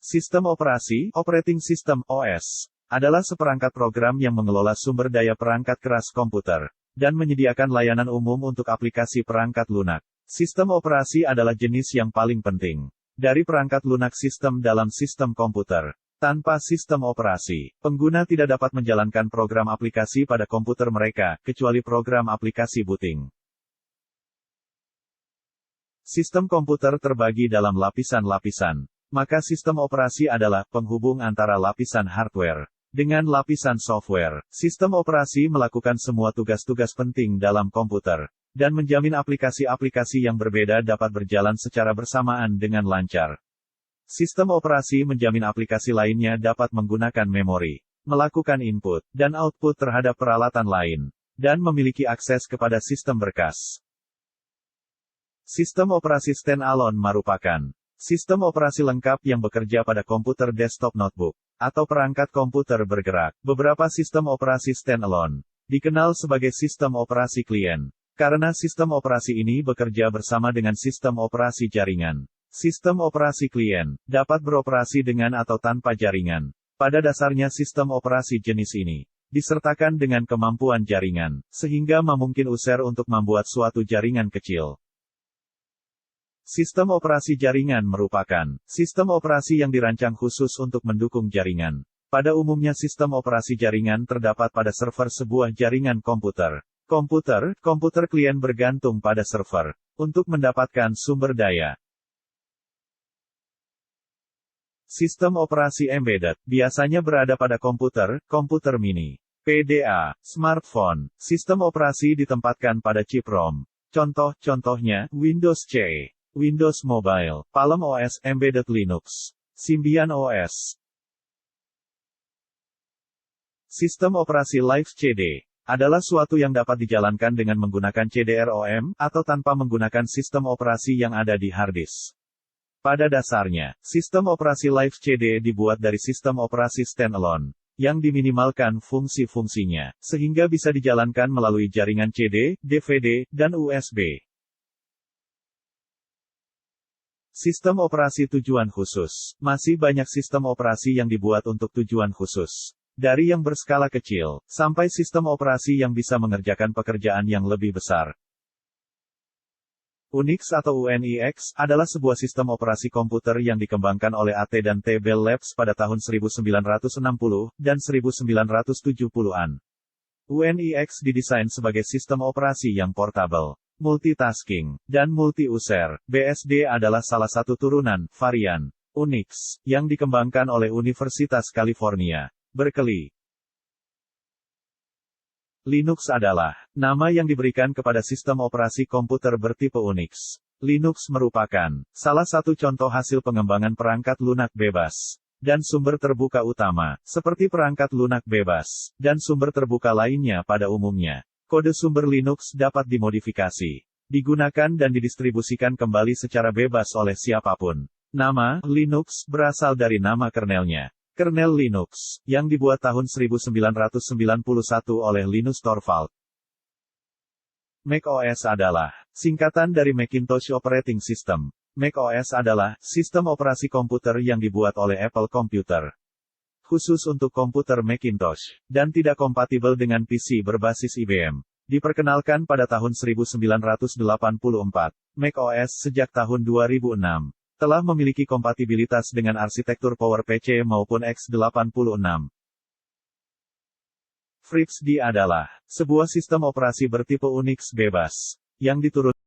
Sistem operasi, operating system, OS, adalah seperangkat program yang mengelola sumber daya perangkat keras komputer, dan menyediakan layanan umum untuk aplikasi perangkat lunak. Sistem operasi adalah jenis yang paling penting dari perangkat lunak sistem dalam sistem komputer. Tanpa sistem operasi, pengguna tidak dapat menjalankan program aplikasi pada komputer mereka, kecuali program aplikasi booting. Sistem komputer terbagi dalam lapisan-lapisan. Maka sistem operasi adalah penghubung antara lapisan hardware dengan lapisan software. Sistem operasi melakukan semua tugas-tugas penting dalam komputer, dan menjamin aplikasi-aplikasi yang berbeda dapat berjalan secara bersamaan dengan lancar. Sistem operasi menjamin aplikasi lainnya dapat menggunakan memori, melakukan input dan output terhadap peralatan lain, dan memiliki akses kepada sistem berkas. Sistem operasi stand-alone merupakan sistem operasi lengkap yang bekerja pada komputer desktop notebook, atau perangkat komputer bergerak. Beberapa sistem operasi stand-alone dikenal sebagai sistem operasi klien, karena sistem operasi ini bekerja bersama dengan sistem operasi jaringan. Sistem operasi klien dapat beroperasi dengan atau tanpa jaringan. Pada dasarnya sistem operasi jenis ini disertakan dengan kemampuan jaringan, sehingga memungkinkan user untuk membuat suatu jaringan kecil. Sistem operasi jaringan merupakan sistem operasi yang dirancang khusus untuk mendukung jaringan. Pada umumnya sistem operasi jaringan terdapat pada server sebuah jaringan komputer. Komputer klien bergantung pada server untuk mendapatkan sumber daya. Sistem operasi embedded biasanya berada pada komputer mini, PDA, smartphone. Sistem operasi ditempatkan pada chip ROM. Contoh-contohnya, Windows CE, Windows Mobile, Palm OS, Embedded Linux, Symbian OS. Sistem operasi Live CD adalah suatu yang dapat dijalankan dengan menggunakan CD-ROM, atau tanpa menggunakan sistem operasi yang ada di hard disk. Pada dasarnya, sistem operasi Live CD dibuat dari sistem operasi standalone, yang diminimalkan fungsi-fungsinya, sehingga bisa dijalankan melalui jaringan CD, DVD, dan USB. Sistem operasi tujuan khusus. Masih banyak sistem operasi yang dibuat untuk tujuan khusus. Dari yang berskala kecil, sampai sistem operasi yang bisa mengerjakan pekerjaan yang lebih besar. Unix atau UNIX adalah sebuah sistem operasi komputer yang dikembangkan oleh AT dan T Bell Labs pada tahun 1960 dan 1970-an. UNIX didesain sebagai sistem operasi yang portable, multitasking, dan multi-user. BSD adalah salah satu turunan, varian, Unix, yang dikembangkan oleh Universitas California, Berkeley. Linux adalah nama yang diberikan kepada sistem operasi komputer bertipe Unix. Linux merupakan salah satu contoh hasil pengembangan perangkat lunak bebas dan sumber terbuka utama, seperti perangkat lunak bebas dan sumber terbuka lainnya pada umumnya. Kode sumber Linux dapat dimodifikasi, digunakan dan didistribusikan kembali secara bebas oleh siapapun. Nama Linux berasal dari nama kernelnya, kernel Linux, yang dibuat tahun 1991 oleh Linus Torvald. macOS adalah singkatan dari Macintosh Operating System. macOS adalah sistem operasi komputer yang dibuat oleh Apple Computer, khusus untuk komputer Macintosh, dan tidak kompatibel dengan PC berbasis IBM. Diperkenalkan pada tahun 1984, macOS sejak tahun 2006 telah memiliki kompatibilitas dengan arsitektur PowerPC maupun x86. FreeBSD adalah sebuah sistem operasi bertipe Unix bebas yang diturunkan